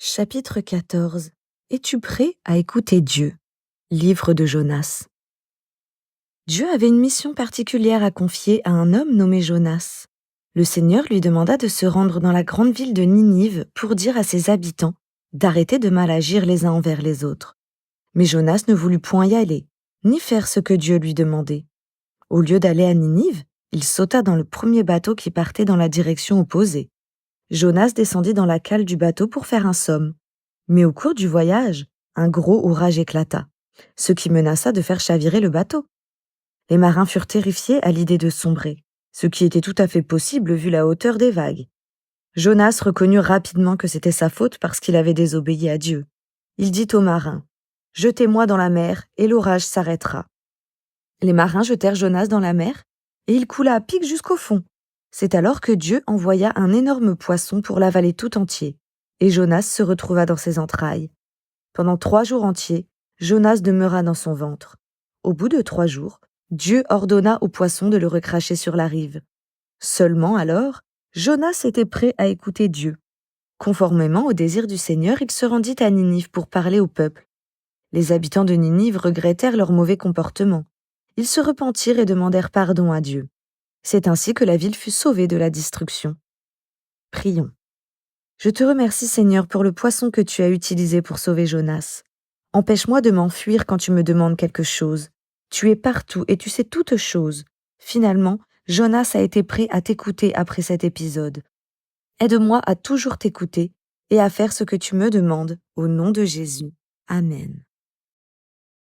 Chapitre 14. Es-tu prêt à écouter Dieu? Livre de Jonas. Dieu avait une mission particulière à confier à un homme nommé Jonas. Le Seigneur lui demanda de se rendre dans la grande ville de Ninive pour dire à ses habitants d'arrêter de mal agir les uns envers les autres. Mais Jonas ne voulut point y aller, ni faire ce que Dieu lui demandait. Au lieu d'aller à Ninive, il sauta dans le premier bateau qui partait dans la direction opposée. Jonas descendit dans la cale du bateau pour faire un somme. Mais au cours du voyage, un gros orage éclata, ce qui menaça de faire chavirer le bateau. Les marins furent terrifiés à l'idée de sombrer, ce qui était tout à fait possible vu la hauteur des vagues. Jonas reconnut rapidement que c'était sa faute parce qu'il avait désobéi à Dieu. Il dit aux marins : « Jetez-moi dans la mer et l'orage s'arrêtera. » Les marins jetèrent Jonas dans la mer et il coula à pic jusqu'au fond. C'est alors que Dieu envoya un énorme poisson pour l'avaler tout entier, et Jonas se retrouva dans ses entrailles. Pendant 3 jours entiers, Jonas demeura dans son ventre. Au bout de 3 jours, Dieu ordonna au poisson de le recracher sur la rive. Seulement alors, Jonas était prêt à écouter Dieu. Conformément au désir du Seigneur, il se rendit à Ninive pour parler au peuple. Les habitants de Ninive regrettèrent leur mauvais comportement. Ils se repentirent et demandèrent pardon à Dieu. C'est ainsi que la ville fut sauvée de la destruction. Prions. Je te remercie, Seigneur, pour le poisson que tu as utilisé pour sauver Jonas. Empêche-moi de m'enfuir quand tu me demandes quelque chose. Tu es partout et tu sais toutes choses. Finalement, Jonas a été prêt à t'écouter après cet épisode. Aide-moi à toujours t'écouter et à faire ce que tu me demandes, au nom de Jésus. Amen.